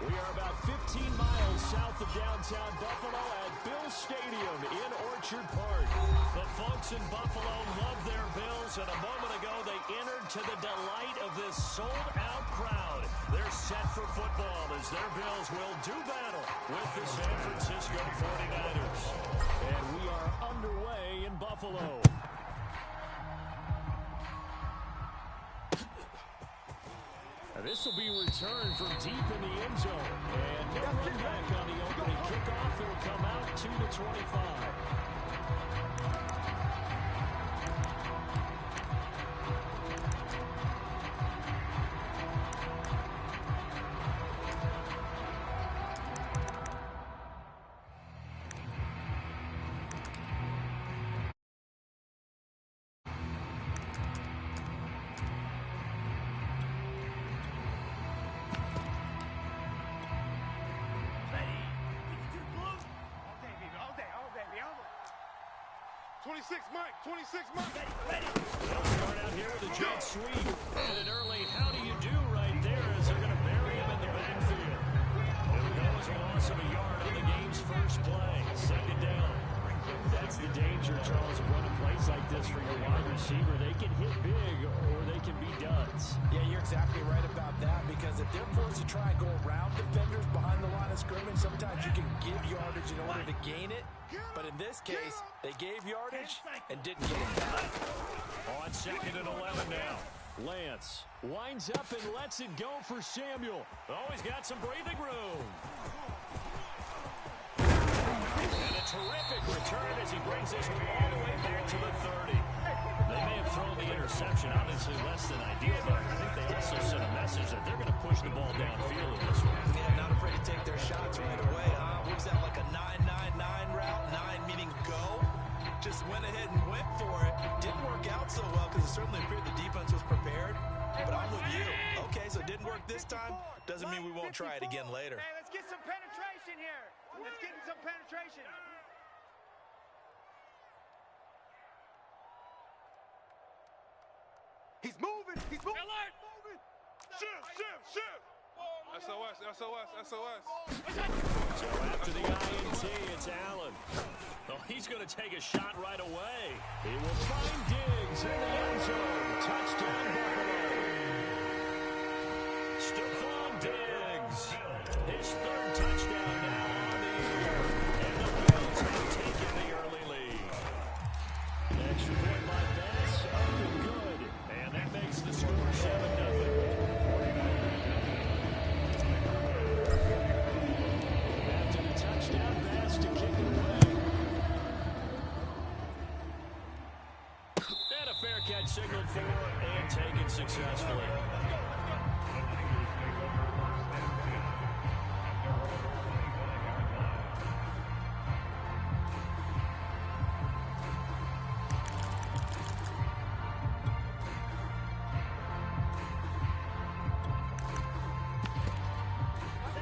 We are about 15 miles south of downtown Buffalo at Bills Stadium in Orchard Park. The folks in Buffalo love their Bills, and a moment ago they entered to the delight of this sold-out crowd. They're set for football as their Bills will do battle with the San Francisco 49ers. And we are underway in Buffalo. This will be returned from deep in the end zone. And no run back on the opening kickoff. It'll come out to the 25. Mike, 26 Mike. They'll start out here with a jet sweep. And an early how do you do right there as they're going to bury him in the backfield. It'll go as a loss of a yard on the game's first play. Second down. That's the danger, Charles, of running plays like this for your wide receiver. They can hit big or they can be duds. Yeah, you're exactly right about that, because if they're forced to try and go around defenders behind the line of scrimmage, sometimes you can give yardage in order to gain it. But in this case, they gave yardage and didn't get it back. On 2nd and 11 now. Lance winds up and lets it go for Samuel. Oh, he's got some breathing room. And a terrific return as he brings this one all the way back to the 30. They may have thrown the interception, obviously less than ideal, but I think they also sent a message that they're going to push the ball downfield in this one. Yeah, not afraid to take their shots right away, huh? What was that, like a 9-9-9 route? 9 meaning go? Just went ahead and went for it. Didn't work out so well because it certainly appeared the defense was prepared. But I'm with you. Okay, so it didn't work this time. Doesn't mean we won't try it again later. Hey, let's get some penetration here. Let's get some penetration. He's moving. He's moving. Alert. Moving. Shift. SOS. So after the INT, it's Allen. Oh, he's going to take a shot right away. He will find Diggs in the end zone. Touchdown, Buffalo. Stephon Diggs. His third touchdown now on the year. And the Bills have taken the early lead. Extra point by Bass. Up and good. And that makes the score 7-0. Touchdown pass to kick it away. And a fair catch signaled for and taken successfully.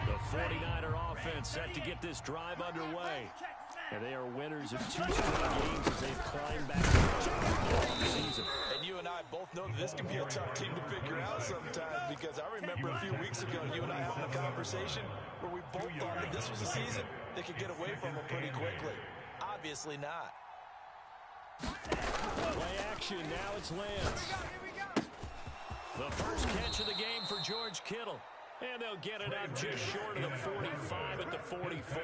The 49er offense set to get this drive underway. And they are winners of 2 straight games as they climb back to the season. And you and I both know that this can be a tough team to figure out sometimes, because I remember a few weeks ago you and I having a conversation where we both thought that this was a season they could get away from them pretty quickly. Obviously not. Play action, now it's Lance. The first catch of the game for George Kittle. And they'll get it up just short of the 45 at the 44.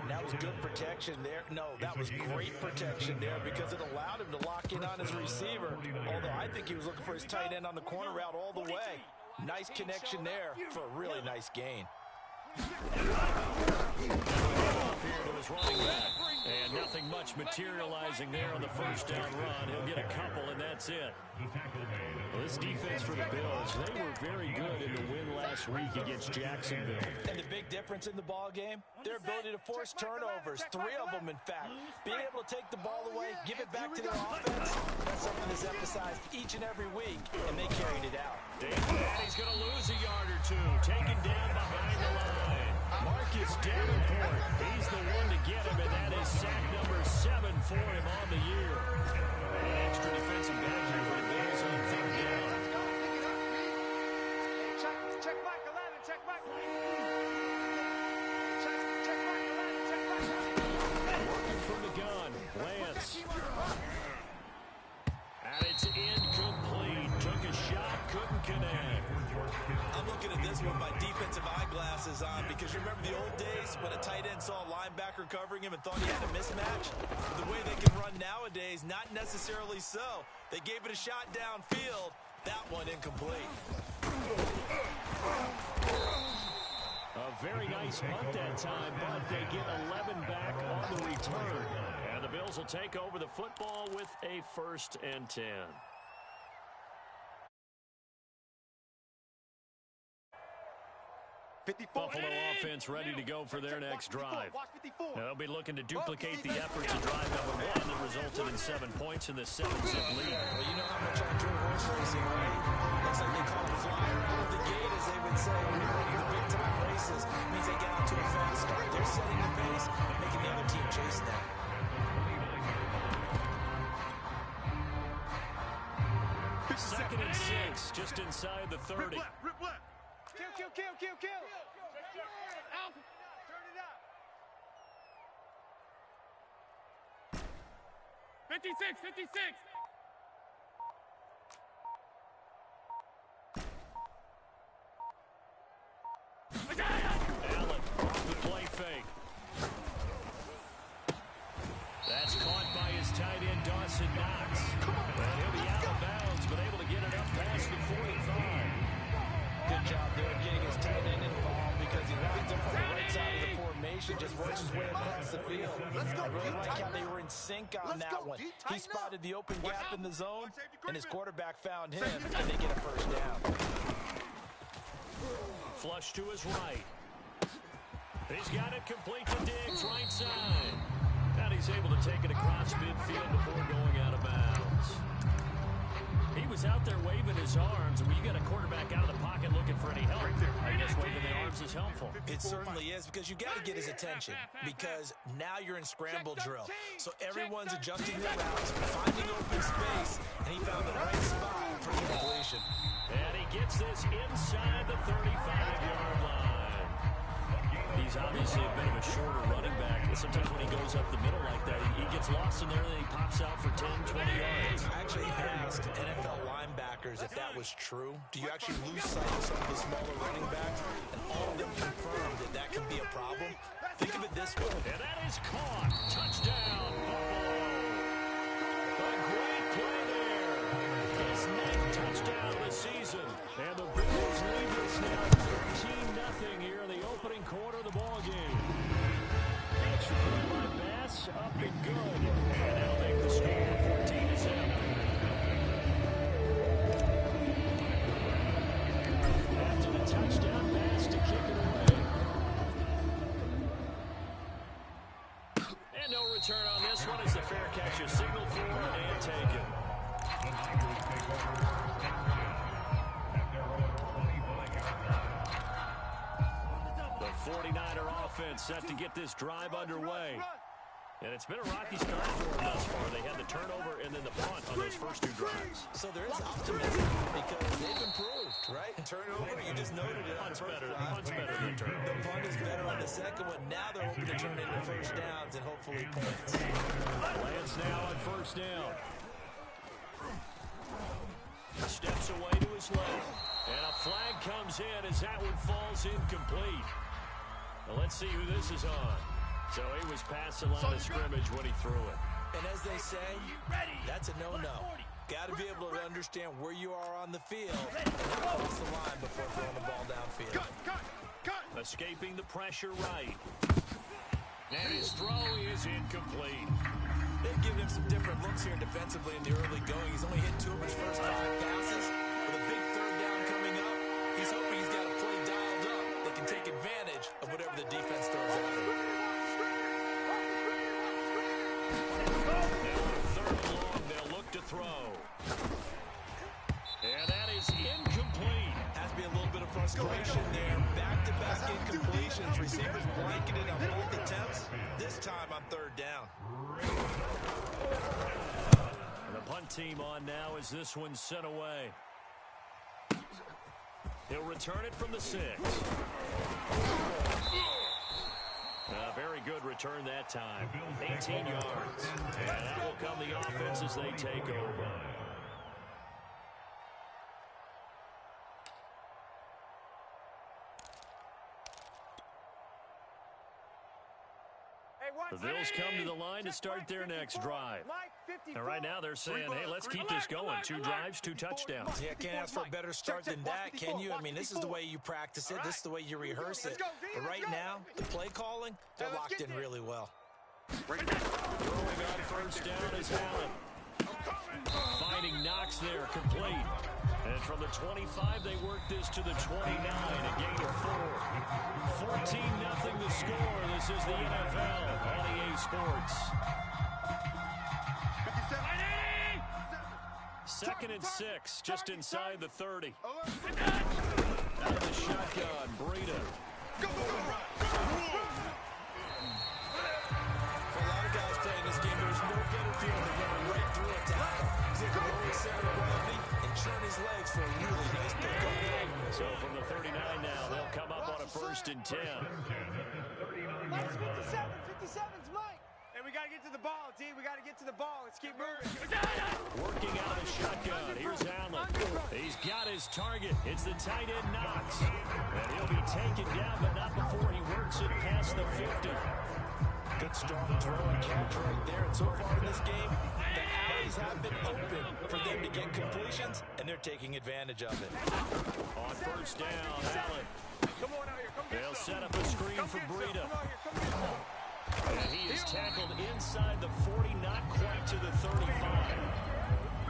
That was good protection there. No, that was great protection there because it allowed him to lock in on his receiver. Although I think he was looking for his tight end on the corner route all the way. Nice connection there for a really nice gain. Here to his running back. And nothing much materializing there on the first down run. He'll get a couple, and that's it. Well, this defense for the Bills, they were very good in the win last week against Jacksonville. And the big difference in the ball game, their ability to force turnovers, 3 of them, in fact. Being able to take the ball away, give it back to their offense, that's something that's emphasized each and every week, and they carried it out. He's going to lose a yard or two, taken down behind the line. Marcus Davenport, he's the one to get him, and that is sack number 7 for him on the year. An extra defensive back here for the Bills on 3rd down. Check back 11. linebacker covering him and thought he had a mismatch. But the way they can run nowadays, not necessarily so. They gave it a shot downfield. That one incomplete. A very nice punt that time, but they get 11 back on the return. And the Bills will take over the football with a 1st and 10. Buffalo offense ready to go for their next drive. They'll be looking to duplicate the efforts of drive number 1 that resulted in 7 points in the 7-zip lead. Well, you know how much I enjoy horse racing, right? Looks like they call the flyer out of the gate, as they would say. When you're running the big-time races, it means they get out to a fast start. They're setting the pace and making the other team chase them. Second and 6, just inside the 30. Rip left. Kill. Out. Turn it up. 56. Allen, the play fake. That's caught by his tight end, Dawson Knox. And he'll be out of bounds, but able to get it up past the 45. Good job there getting his tight end involved because he lines up on the right side of the formation, just works his way across the field. I really like how they were in sync on that one. He spotted the open gap in the zone, and his quarterback found him, and they get a 1st down. Flush to his right. He's got it complete to Diggs, right side. And he's able to take it across midfield before going out of bounds. He was out there waving his arms, and when you got a quarterback out of the pocket looking for any help, I guess waving the arms is helpful. It certainly is, because you got to get his attention, because now you're in scramble drill. So everyone's adjusting their routes, finding open space, and he found the right spot for the completion. And he gets this inside the 35-yard line. He's obviously a bit of a shorter running back. Sometimes when he goes up the middle like that, he gets lost in there, and then he pops out for 10, 20 yards. I actually asked NFL linebackers if that was true. Do you actually lose sight of some of the smaller running backs? And all of them confirmed that that can be a problem. Think of it this way. And that is caught. Touchdown, Buffalo. A great play there. His 9th touchdown of the season. And the Bills lead this now 13-0 here in the opening quarter of the ballgame. Extra point by Bass, up and good. And they'll make the score 14-7. After the touchdown pass to kick it away. And no return on this one as the fair catch is signaled for and taken. The 49er offense set to get this drive underway. And it's been a rocky start for them thus far. They had the turnover and then the punt on those first 2 drives. So there is optimism because they've improved, right? Turnover, you just noted it. Punt's better than turnover. The punt is better on the second one. Now they're hoping to turn into 1st downs and hopefully points. Lance now on 1st down. Steps away to his left. And a flag comes in as that one falls incomplete. Well, let's see who this is on. So he was past the line of scrimmage when he threw it. And as they say, that's a no-no. Got to be able to understand where you are on the field and cross the line before throwing the ball downfield. Cut. Escaping the pressure right. And his throw is incomplete. They've given him some different looks here defensively in the early going. He's only hit 2 of his first 5 passes. With a big 3rd down coming up, he's hoping he's got a play dialed up that can take advantage of whatever the defense throws at him. Throw. And that is incomplete. Has to be a little bit of frustration there. Back-to-back incompletions. Receivers blanketed on both attempts. This time on 3rd down. And the punt team on now as this one's sent away. He'll return it from the 6. A very good return that time. 18 yards. And that will come the offense as they take over. The Bills come to the line to start their next drive. And right now they're saying, hey, let's keep this going. 2 drives, 2 touchdowns. Yeah, can't ask for a better start than that, can you? I mean, this is the way you practice it. This is the way you rehearse it. But right now, the play calling, they're locked in really well. Throwing on first down is Allen. Finding Knox there, complete. And from the 25, they work this to the 29, a gain of 4. 14-0 the score. This is the NFL on EA Sports. 2nd and 6, just inside the 30. Out of the shotgun, Breida. For a lot of guys playing this game, there's no better feeling than going right through a tackle. He's able to lower center of gravity and churn his legs for a really nice pickup. So from the 39 now, they'll come up on a 1st and 10. Mike's 57's Mike. And we got to get to the ball, D. We got to get to the ball. Let's keep moving. Working out of the shotgun. Here's Allen. He's got his target. It's the tight end Knox. And he'll be taken down, but not before he works it past the 50. Good strong throw and catch right there. And so far in this game, the alleys have been open for them to get completions, and they're taking advantage of it. On first down, Allen. Come on out here. Come get They'll some. set up a screen for Breida. Come out here. Come get some. And he is tackled inside the 40, not quite to the 35.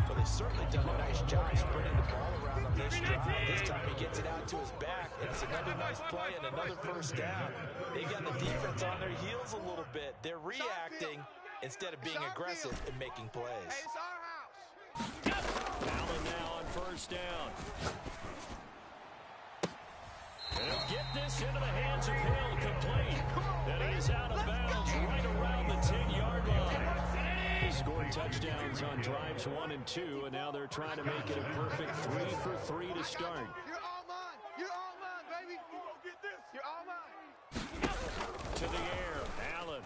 Well, they've certainly done a nice job spreading the ball around on this drive. This time he gets it out to his back, and it's another nice play and another first down. They got the defense on their heels a little bit. They're reacting instead of being aggressive and making plays. Hey, it's our house. Allen now on first down. And he'll get this into the hands of Hill, complete. And he is out of bounds right around the 10-yard line. They scored touchdowns on drives 1 and 2, and now they're trying to make it a perfect 3 for 3 to start. You're all mine. You're all mine, baby. You're all mine. To the air, Allen.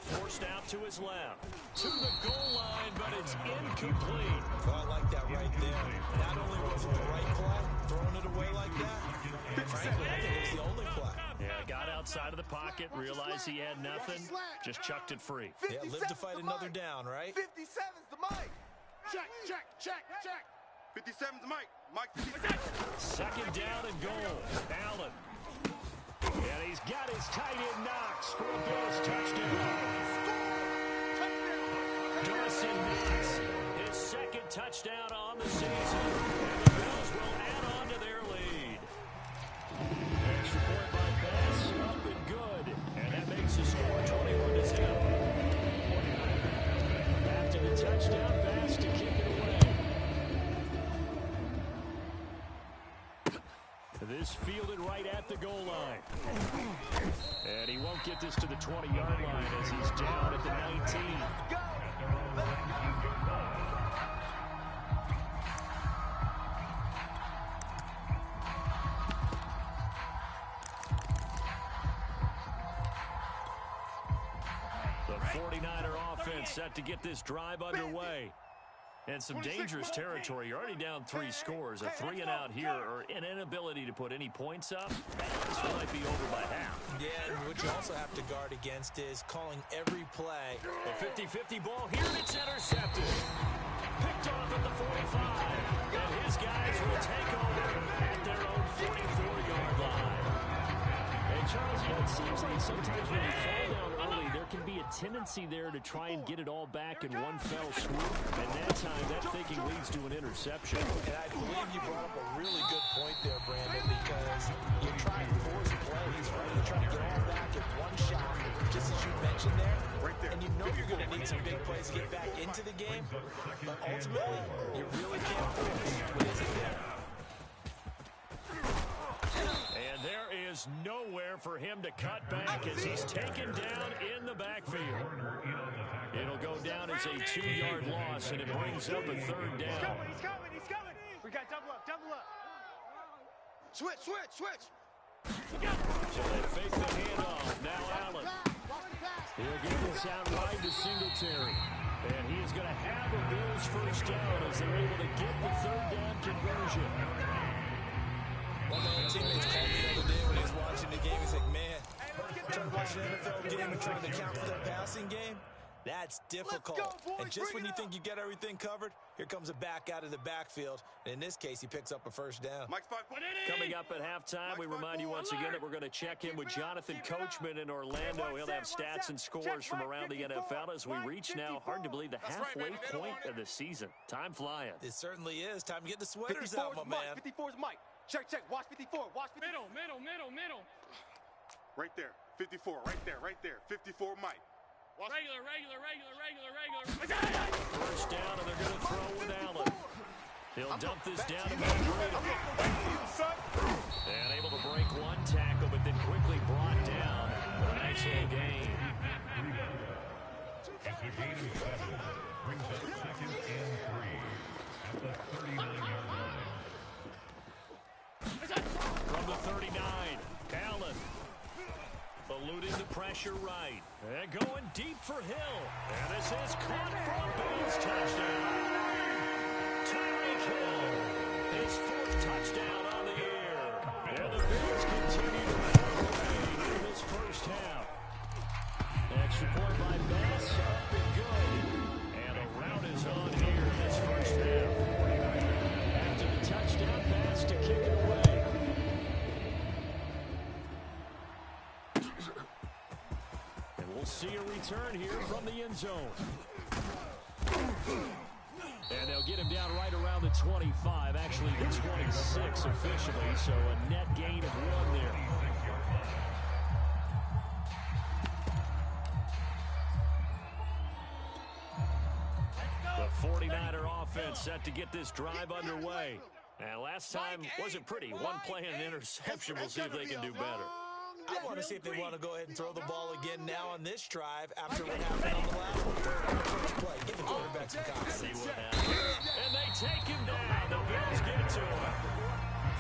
Forced out to his left. To the goal line, but it's incomplete. Oh, I like that right there. Not only was it the right play, throwing it away like that, frankly, I think it was the only play. Yeah, got outside of the pocket, realized he had nothing, just chucked it free. Yeah, live to fight another down, right? 57's the Mike. Check. 57's Mike. Mike 57. 2nd down and goal. Allen. And he's got his tight end Knox for a Bills touchdown. Dawson Knox, his 2nd touchdown on the season. And the Bills will add on to their lead. Extra point by Bass, up and good. And that makes the score 21-0. After the touchdown, Bass to kick it away. This fielded right at the goal line. And he won't get this to the 20-yard line as he's down at the 19. The 49er offense set to get this drive underway. And some dangerous territory. You're already down 3 scores. A 3-and-out here or an inability to put any points up. This might be over by half. Yeah, and what you also have to guard against is calling every play. A 50-50 ball here, and it's intercepted. Picked off at the 45. And his guys will take over at their own 44-yard line. And Charles, you know, it seems like sometimes when you fall down early, there can be a tendency there to try and get it all back in one fell swoop. And that time, that thinking leads to an interception. And I believe you brought up a really good point there, Brandon, because you're trying to force plays, right? You're trying to get all back in one shot, just as you mentioned there. And you know you're going to need some big plays to get back into the game. But ultimately, you really can't force what isn't there. And there is nowhere for him to cut back as he's taken down in the backfield. It'll go down as a 2-yard loss, and it brings up a 3rd down. He's coming. We got double up. Switch. So they fake the handoff. Now Allen. He'll get this out wide to Singletary. And he is going to have a Bills first down as they're able to get the 3rd down conversion. One of my teammates called me the other day when he was watching the game. He's like, man, Trying to watch an NFL game and trying to account for their passing game, that's difficult. And just when you think you get everything covered, here comes a back out of the backfield. And in this case, he picks up a first down. Coming up at halftime, we remind you once again that we're going to check in with Jonathan Coachman in Orlando. He'll have stats and scores from around the NFL as we reach now, hard to believe, the halfway point of the season. Time flying. It certainly is. Time to get the sweaters out, my man. 54's Mike. Check. Watch 54. Watch 54. Middle. Right there. 54. Right there. 54 Mike. Regular. First down, and they're going to throw with Allen. He'll dump this down to McGrady. And able to break one tackle, but then quickly brought down for a nice little gain. After gaining 7, brings up 2nd and 3 at the 39-yard line. From the 39, Allen. Eluding the pressure right. And going deep for Hill. And this is caught for a Bills touchdown. Tyreek Hill, his 4th touchdown on the year. And the Bills continue to play in this first half. Extra point by Bass, up and good. And a route is on here in this first half. After the touchdown pass to kick it away. We'll see a return here from the end zone. And they'll get him down right around the 25, actually the 26 officially, so a net gain of 1 there. The 49er offense set to get this drive underway. And last time wasn't pretty. One play and an interception. We'll see if they can do better. I want to see if they want to go ahead and throw the ball again now on this drive after what happened on the last one. Third on the first play. Give the quarterback some confidence. See what happens. And they take him down. The Bills get to him.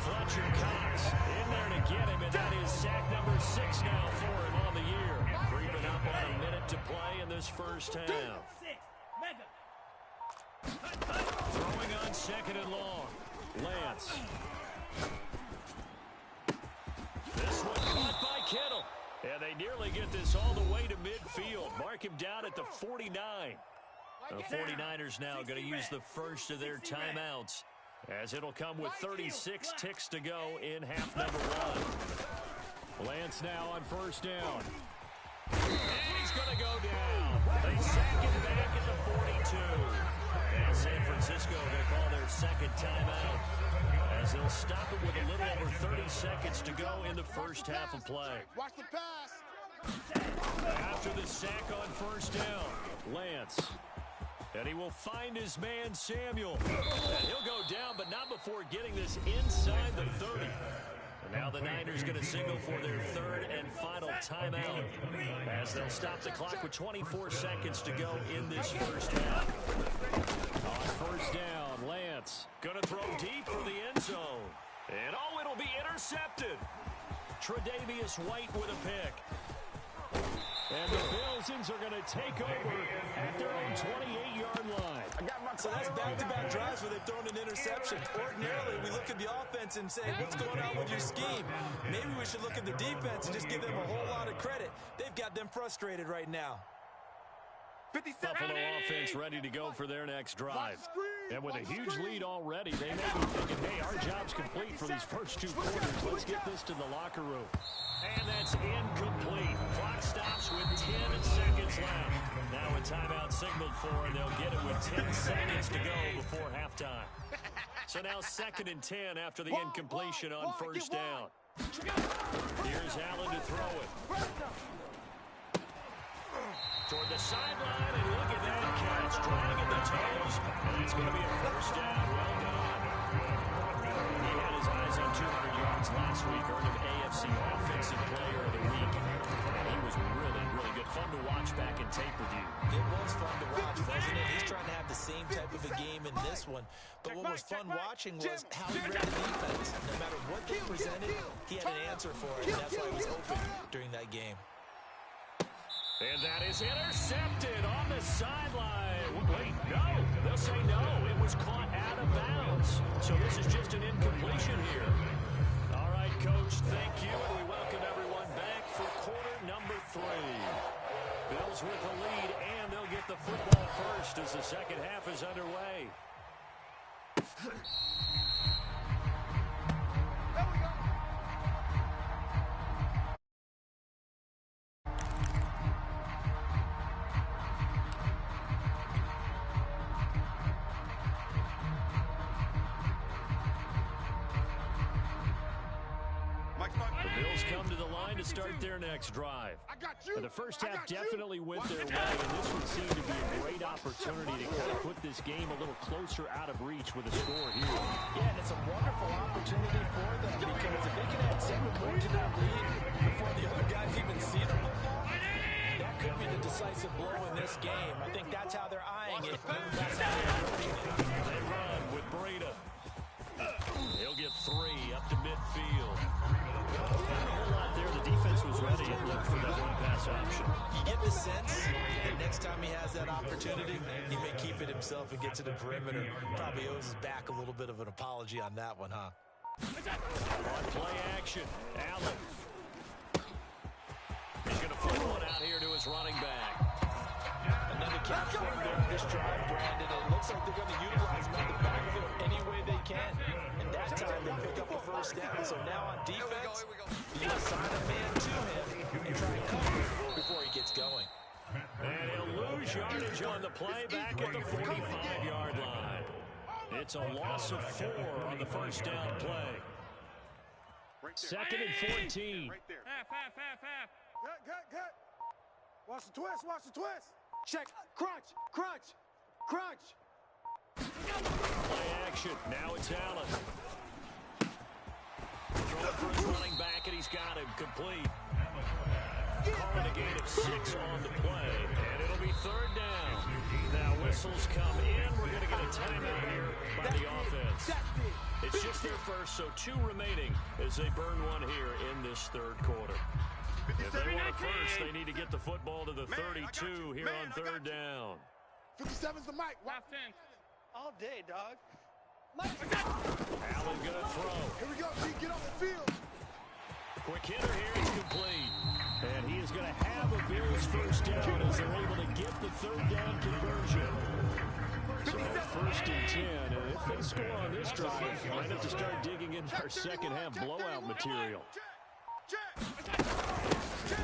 Fletcher Cox in there to get him, and that is sack number 6 now for him on the year. Creeping up on a minute to play in this first half. Throwing on 2nd and long. Lance. This one caught by Kittle. And they nearly get this all the way to midfield. Mark him down at the 49. The 49ers now going to use the first of their timeouts, as it'll come with 36 ticks to go in half number 1. Lance now on first down. And he's going to go down. They sack him back at the 42. And San Francisco going to call their 2nd timeout, as they'll stop it with a little over 30 seconds to go in the first half of play. Watch the pass. After the sack on first down, Lance. And he will find his man, Samuel. And he'll go down, but not before getting this inside the 30. And now the Niners going to signal for their 3rd and final timeout, as they'll stop the clock with 24 seconds to go in this first half. On first down, Lance going to throw deep for the end zone. And oh, it'll be intercepted. Tre'Davious White with a pick. And the Bills are going to take over at their own 28-yard line. So that's back-to-back drives where they've thrown an interception. Ordinarily, we look at the offense and say, what's going on with your scheme? Maybe we should look at the defense and just give them a whole lot of credit. They've got them frustrated right now. Buffalo offense ready to go for their next drive. And with a huge lead already, they may be thinking, hey, our job's complete for these first 2 quarters. Let's get this to the locker room. And that's incomplete. Clock stops with 10 seconds left. Now a timeout signaled for, and they'll get it with 10 seconds to go before halftime. So now 2nd and 10 after the incompletion on first down. Here's Allen to throw it. Toward the sideline, and look at that catch, dragging the toes, and it's going to be a first down. Well done. He had his eyes on 200 yards last week, earned an AFC Offensive Player of the Week, and he was really, really good. Fun to watch back in tape review. It was fun to watch, wasn't it? He's trying to have the same type of a game in this one, but what was fun watching was how he read the defense. No matter what they presented, he had an answer for it, and that's why he was open during that game. And that is intercepted on the sideline. Wait, no. They'll say no. It was caught out of bounds. So this is just an incompletion here. All right, Coach, thank you. And we welcome everyone back for quarter number number 3. Bills with the lead, and they'll get the football first as the second half is underway. The Bills come to the line to start their next drive. And the first half definitely went their way, and this would seem to be a great opportunity to kind of put this game a little closer out of reach with a score here. Yeah, and it's a wonderful opportunity for them because if they can add 7 more to that lead before the other guys even see the football, that could be the decisive blow in this game. I think that's how they're eyeing it. That's how they're approaching it. They run with Breida. He'll get 3 up to midfield. Not a whole lot there. The defense was ready, it looked, for that one-pass option. You get the sense that next time he has that opportunity, he may keep it himself and get to the perimeter. Probably owes his back a little bit of an apology on that one, huh? On play action, Allen. He's going to flip one out here to his running back. Another catch for him there in this drive, Brandon. It looks like they're going to utilize him on the backfield any way they can. And that time they pick up a first down. So now on defense, you assign a man to him and try and cover before he gets going. And he'll lose yardage on the play back at the 45-yard line. It's a loss of 4 on the first down play. Second and 14. Half. Cut. Watch the twist. Check. Crunch. Play action. Now it's Allen. Throwing for his running back, and he's got him complete. Calling a gain of 6 on the play, and it'll be third down. Now whistles come in. We're going to get a timeout here by the offense. It's just their first, so 2 remaining as they burn one here in this third quarter. If they want a first, they need to get the football to the 32 here on third down. 57's the mic. Half 10. All day, dog. Allen going to throw. Here we go, G. Get off the field. Quick hitter here. It's complete. And he is going to have a Bills first down as they're able to get the third down conversion. So first and 10. And if they score on this drive, you might have to start digging into our second half blowout material.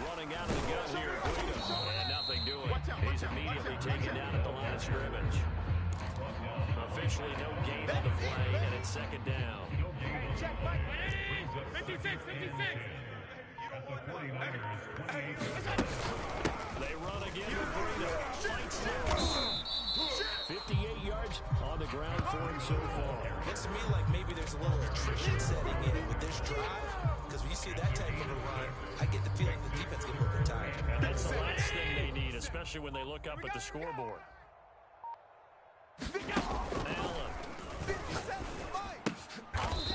Running out of the gun here, and nothing doing. He's immediately taken down at the line of scrimmage. Officially no gain on the play, and it's second down. 56. They run again with Breida. Fights through. 58 yards on the ground for him so far. Looks to me like maybe there's a little attrition setting in with this drive. Because when you see that type of a run, I get the feeling the defense gets a little bit tired. And that's the last thing they need, especially when they look up at the scoreboard. Allen.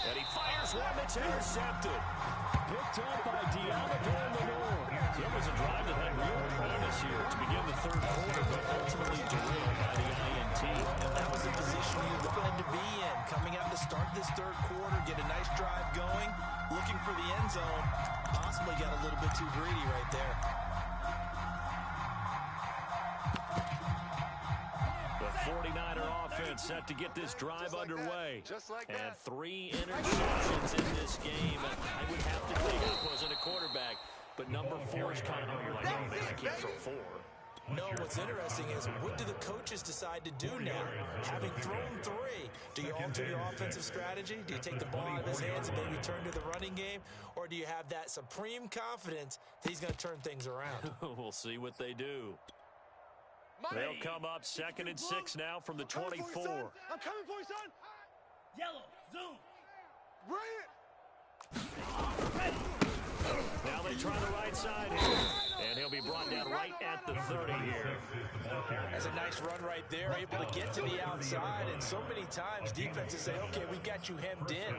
And he fires one that's intercepted. Picked up by Diablo. It was a drive that had real promise here to begin the third quarter, but ultimately derailed by the INT. And that was the position you wanted to be in. Coming out to start this third quarter, get a nice drive going, looking for the end zone. Possibly got a little bit too greedy right there. The 49er offense set to get this drive underway. And 3 interceptions in this game. I would have to think it wasn't a quarterback, but number 4 is kind of, you're like, oh man, I can't throw 4. No, what's interesting is what do the coaches decide to do now? Having thrown 3, do you alter your offensive strategy? Do you take the ball out of his hands and maybe turn to the running game? Or do you have that supreme confidence that he's going to turn things around? We'll see what they do. They'll come up second and 6 now from the 24. I'm coming for you, son. Yellow, zoom. Bring it. Now they try the right side here. And he'll be brought down right at the 30 here. That's a nice run right there, able to get to the outside. And so many times defenses say, okay, we got you hemmed in.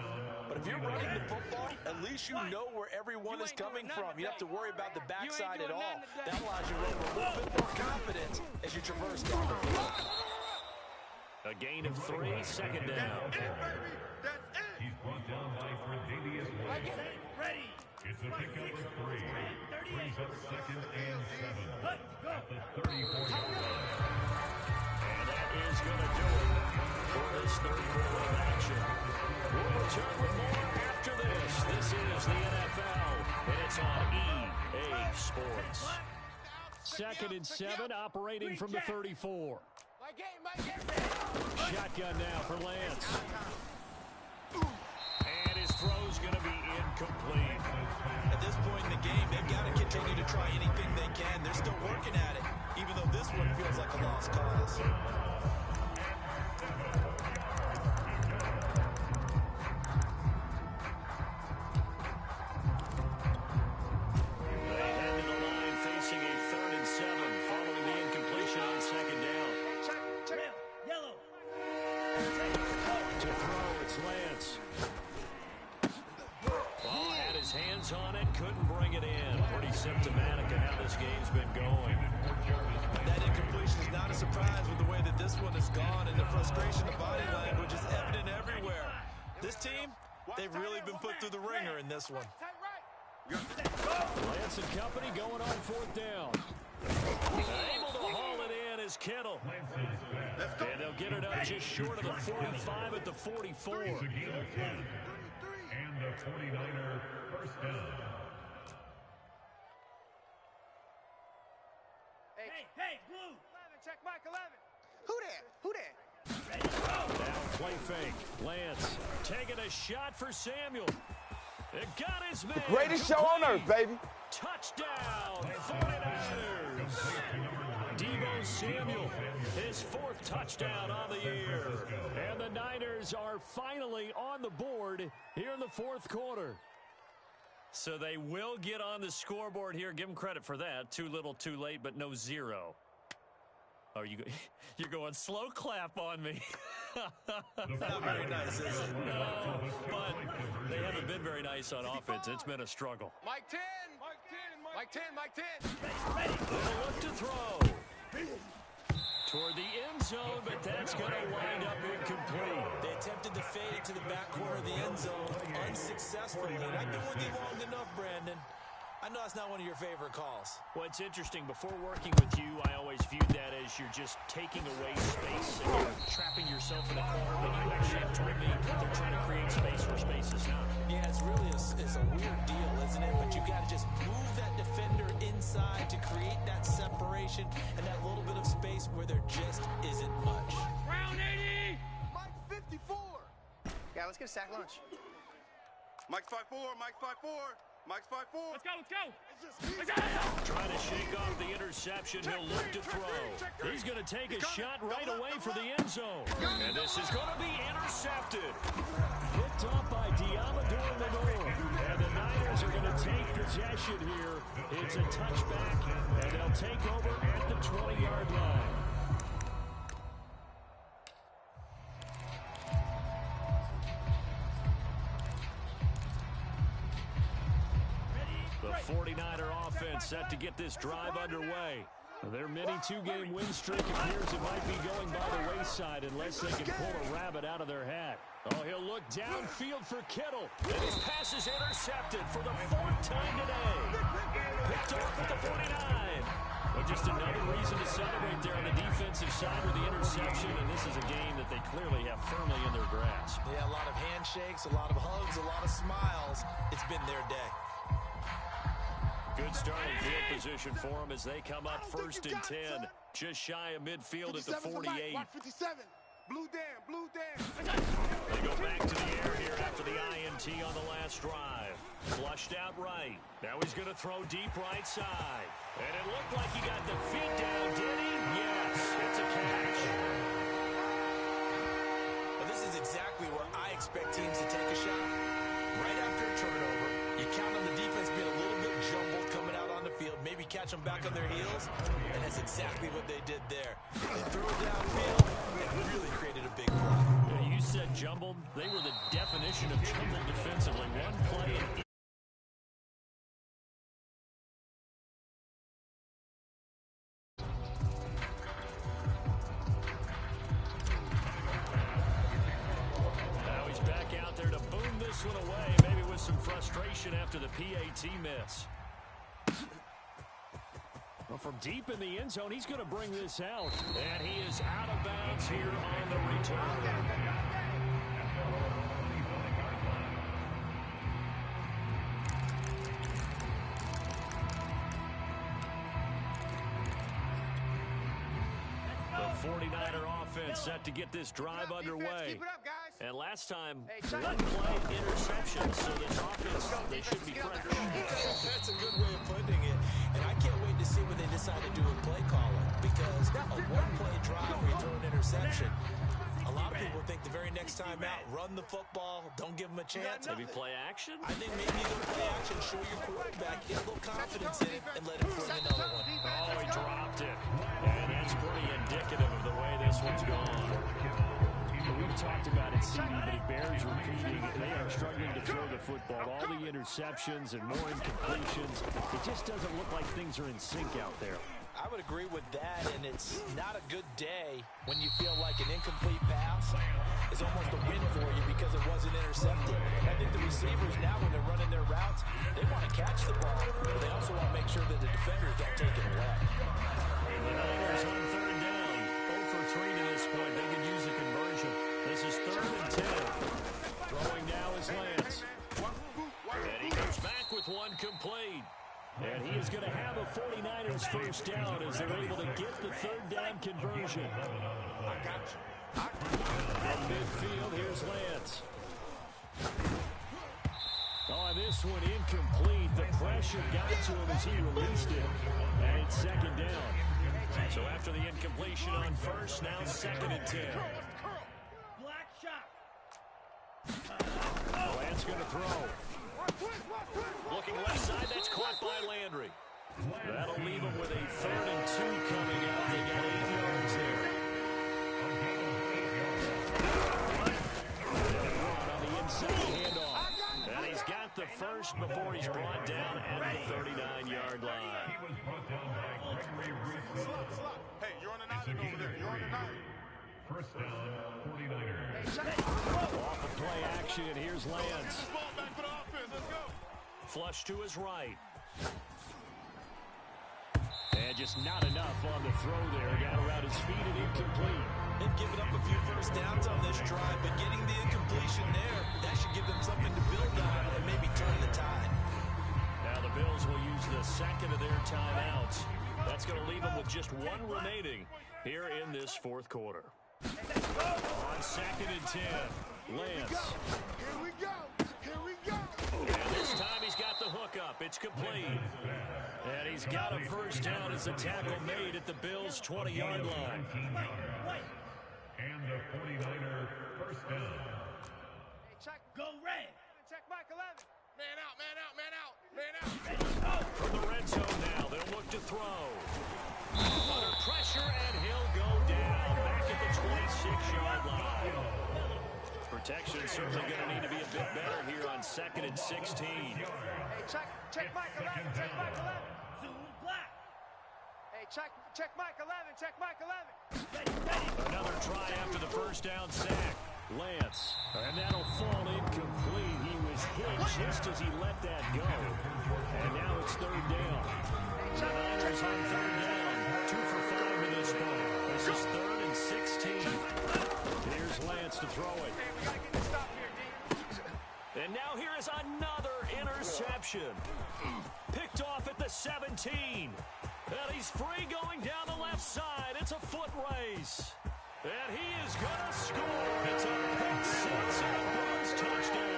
But if you're running the football, at least you know where everyone is coming from. You don't have to worry about the backside at all. That allows you to run with a little bit more confidence as you traverse down the field. A gain of 3, second down. That's it. He's brought down by Tre'Davious White. Ready. It's a pickup of 3. Brings up 2nd and 7 at the 34-yard line. And that is going to do it for this third quarter of action. We'll return with more after this. This is the NFL, and it's on EA Sports. 2nd and 7, operating from the 34. Shotgun now for Lance. And his throw's going to be incomplete. At this point in the game, they've got to continue to try anything they can. They're still working at it, even though this one feels like a lost cause. They head to the line facing a 3rd and 7 following the incompletion on 2nd down. Red, yellow. To throw, it's Lance. Ball had his hands on it, couldn't bring it in. Pretty symptomatic of how this game's been going. That incompletion is not a surprise with the way that this one has gone, and the frustration, the body language is evident everywhere. This team, they've really been put through the ringer in this one. Lance and company going on 4th down. Able to haul it in is Kittle. And they'll get it up just short of the 45 at the 44. And the 49er first down. Hey, blue. 11, check Mike 11. Who there? Now play fake. Lance taking a shot for Samuel. It got his man. The greatest show on earth, baby. Touchdown, 49ers. Deebo Samuel, his 4th touchdown on the year. And the Niners are finally on the board here in the 4th quarter. So they will get on the scoreboard here. Give them credit for that. Too little, too late, but no 0. Oh, you're going slow clap on me. Not very nice, is it? No, but they haven't been very nice on offense. It's been a struggle. Mike 10. Mike 10. Mike 10. They'll look to throw toward the end zone, but that's going to wind up incomplete. They attempted the fade to the back corner of the end zone unsuccessfully. And I've been with you long enough, Brandon. I know it's not one of your favorite calls. Well, it's interesting. Before working with you, I always viewed that as you're just taking away space and you're trapping yourself in a corner. But you actually have told me they're trying to create space where space is not. Yeah, it's really it's a weird deal, isn't it? But you got to just move that defender inside to create that separation and that little bit of space where there just isn't much. Round 80. Mike 54. Yeah, let's get a sack lunch. Mike's 5'4", Mike's 5'4", Mike's 5'4". Let's go. Trying to shake off the interception. He'll look to throw. He's going to take a shot right away for the end zone. And this is going to be intercepted. Picked off by Diamador Lenore. And the Niners are going to take possession here. It's a touchback, and they'll take over at the 20-yard line. The 49er offense set to get this drive underway. Their mini two-game win streak appears it might be going by the wayside unless they can pull a rabbit out of their hat. Oh, he'll look downfield for Kittle. And his pass is intercepted for the 4th time today. Picked off at the 49. Well, just another reason to celebrate there on the defensive side with the interception. And this is a game that they clearly have firmly in their grasp. Yeah, a lot of handshakes, a lot of hugs, a lot of smiles. It's been their day. Good starting field position for them as they come up 1st and 10. Just shy of midfield at the 48. 57. Blue Dan. They go back to the air here after the INT on the last drive. Flushed out right. Now he's going to throw deep right side. And it looked like he got the feet down, did he? Yes, it's a catch. Well, this is exactly where I expect teams to take a shot. Right after a turnover, you count on the defense being a little bit jumbled coming out on the field, maybe catch them back on their heels, and that's exactly what they did there. They threw it downfield and really created a big play. Yeah, you said jumbled. They were the definition of jumbled defensively. One play and one away, maybe with some frustration. completion after the PAT miss. Well, from deep in the end zone, he's going to bring this out. And he is out of bounds here on the return. The 49er offense set to get this drive underway. Keep it up, guys. And last time, one play interception, so this offense, they should be fresh. That's a good way of putting it. And I can't wait to see what they decide to do with play calling. Because a one-play drive where you throw an interception, a lot of people think the very next time out, run the football, don't give them a chance. Maybe play action? I think maybe you go play action, show your quarterback, get a little confidence in it, and let him fling another one. Oh, he dropped it. And that's pretty indicative of the way this one's gone. We've talked about it, CD, but it bears repeating. They are struggling to throw the football. All the interceptions and more incompletions. It just doesn't look like things are in sync out there. I would agree with that, and it's not a good day when you feel like an incomplete pass is almost a win for you because it wasn't intercepted. I think the receivers now, when they're running their routes, they want to catch the ball, but they also want to make sure that the defenders don't take it away. The Niners on third down. 0 for 3 to this point. They could use a conversion. This is 3rd and 10. Throwing now is Lance. And he comes back with one complete. And he is going to have a 49ers first down as they're able to get the third down conversion. From midfield, here's Lance. Oh, this one incomplete. The pressure got to him as he released it. And it's 2nd down. So after the incompletion on first, now 2nd and 10. Black shot. Lance going to throw. Looking left side, that's caught by Landry. That'll leave him with a 3rd and 2 coming out. They got 8 yards there. On the inside handoff. And he's got the first before he's brought down at the 39-yard line. Hey, you're on an island over there. You're on an island. First down, 49ers. Off of play action, here's Lance. Ball back for the offense. Let's go. Flush to his right. And just not enough on the throw there. Got around his feet and incomplete. They've given up a few first downs on this drive, but getting the incompletion there, that should give them something to build on and maybe turn the tide. Now the Bills will use the second of their timeouts. That's going to leave them with just one remaining here in this 4th quarter. On 2nd and 10, Lance. Here we go. Here we go. And this time he's got the hook up. It's complete. And he's got a first down as the tackle made at the Bills' 20-yard line. And the 49er first down. Hey, check. Go red. Check Mike 11. Man out, man out, man out, man out. From the red zone now, they'll look to throw. Under pressure, and he'll go down back at the 26-yard line. Protection certainly going to need to be a bit better here on 2nd and 16. Hey, check Mike 11. Check Mike 11. Zoom black. Hey, check Mike 11. Check Mike 11. Ready, ready. Another try after the first down sack. Lance, and that'll fall incomplete. He was hit just as he let that go. And now it's 3rd down. The Niners on 3rd down. 2 for 5 in this one. This is 3rd and 16. Here's Lance to throw it. Hey, we got to get this stop here, D. And now here is another interception. Picked off at the 17. And he's free going down the left side. It's a foot race. And he is going to score. It's a pick six and a Bills touchdown.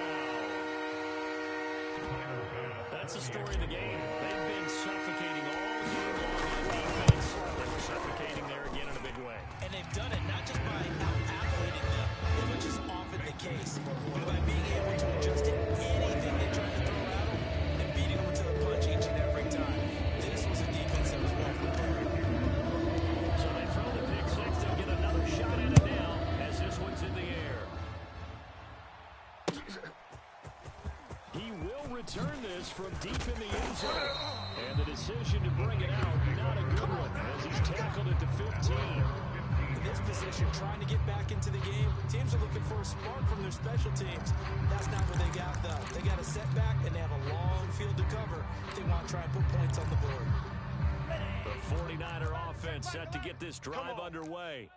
That's the story of the game. They've been suffocating all year long on defense. They were suffocating there again in a big way. And they've done it not just by out-athleting them, which is often the case, but by being able to adjust to anything they try to throw at them and beating them to the punch each and every time. This was a defense that was well prepared. So they throw the pick six. They'll get another shot at it now as this one's in the air. He will return this from deep in the end zone. And the decision to bring it out, not a good one, as he's tackled at the 15. in this position, trying to get back into the game. Teams are looking for a spark from their special teams. That's not what they got, though. They got a setback, and they have a long field to cover if they want to try and put points on the board. The 49er offense set to get this drive underway.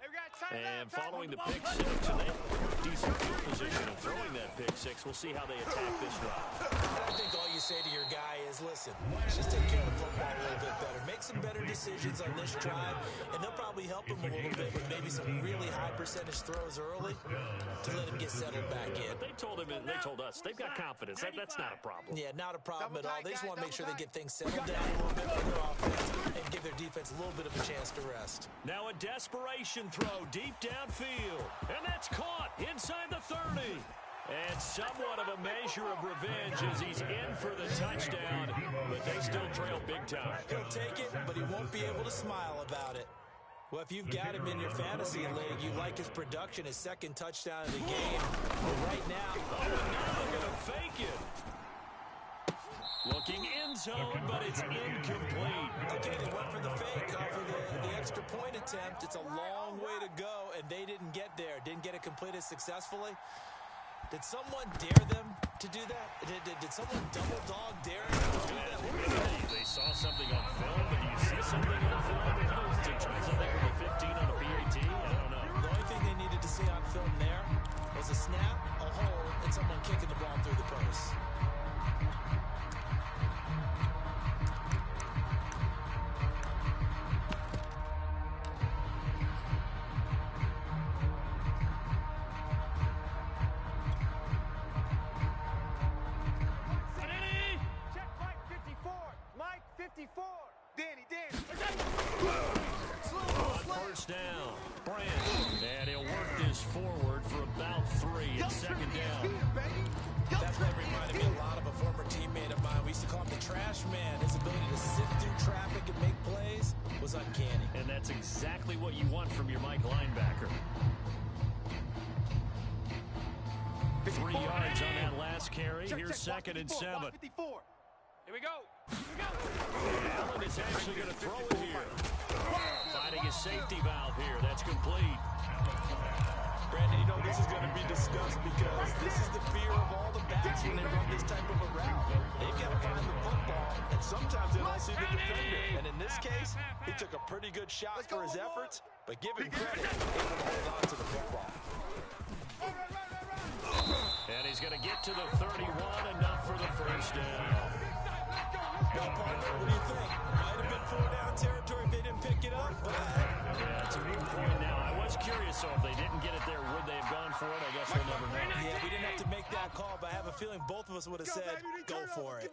And following the pick six, and they have a decent field position of throwing that pick six. We'll see how they attack this drive. I think all you say to your guy is, listen, just take care of the football a little bit better. Make some better decisions on this drive, and they'll probably help him a little bit with maybe some really high percentage throws early to let him get settled back in. But they told him, and they told us, they've got confidence. That's not a problem. Yeah, not a problem at all. They just want to make sure they get things settled down a little bit with their offense and give their defense a little bit of a chance to rest. Now a desperation throw deep downfield, and that's caught inside the 30. And somewhat of a measure of revenge as he's in for the touchdown, but they still trail big time. He'll take it, but he won't be able to smile about it. Well, if you've got him in your fantasy league, you like his production, his second touchdown of the game. But right now, they're going to fake it. Looking end zone, but it's incomplete. Okay, they went for the fake for the extra point attempt. It's a long way to go, and they didn't get there. Didn't get it completed successfully. Did someone dare them to do that? Did someone double dog dare them to do that? They saw something on film, but do you see something on film? To try something from the 15 on a PAT? I don't know. The only thing they needed to see on film there was a snap, a hold, and someone kicking the ball through the post. First down, Branch, and he'll work this forward for about 3. It's second down. That play reminded me a lot of a former teammate of mine. We used to call him the trash man. His ability to sift through traffic and make plays was uncanny. And that's exactly what you want from your Mike linebacker. 3 yards on that last carry. Here's second and 7. Here we go. Allen is actually going to throw it here. Finding his safety valve here. That's complete. Brandon, you know this is going to be discussed because this is the fear of all the backs when they run this type of a route. They've got to find the football, and sometimes they don't see the defender. And in this case, he took a pretty good shot for his efforts, but give him credit, able to hold on to the football. And he's going to get to the 31, enough for the first down. Well, partner, what do you think? Might have been 4-down territory if they didn't pick it up, but... Yeah, it's a good point now. I was curious, so if they didn't get it there, would they have gone for it? I guess we'll never know. Yeah, we didn't have to make that call, but I have a feeling both of us would have said, go for it.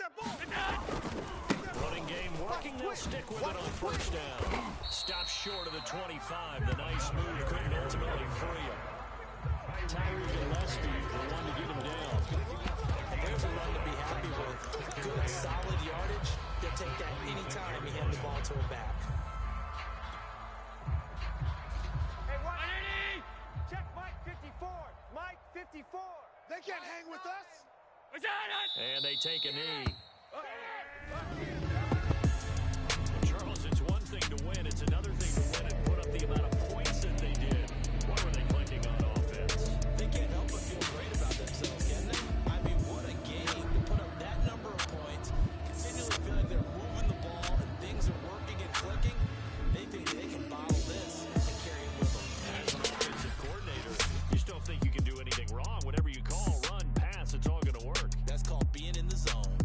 Running game working, they'll stick with it on first down. Stops short of the 25. The nice move couldn't ultimately free him. Tyree Gillespie, the one to get him down. And there's a run to be happy with. Good, solid yardage. They'll take that any time you hand the ball to a back. Hey, what? Check Mike 54. Mike 54. They can't hang with us. And they take a knee. Charles, it's one thing to win. It's another thing to win and put up the amount of points that they did. What were they clicking on offense? They can't help but feel great about themselves, can they? I mean, what a game to put up that number of points, continually feeling they're moving the ball and things are working and clicking. They think they can bottle this and carry it with them. As an offensive coordinator, you just don't think you can do anything wrong. Whatever you call, run, pass, it's all going to work. That's called being in the zone.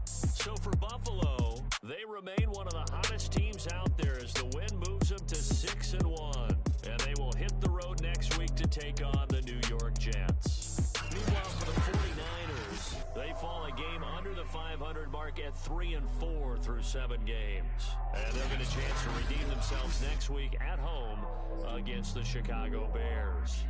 So for Buffalo, they remain one of the hottest teams out there as the win moves them to 6-1. And they will hit the road next week to take on the New York Jets. Meanwhile, for the 49ers, they fall a game under the 500 mark at 3-4 through 7 games. And they'll get a chance to redeem themselves next week at home against the Chicago Bears.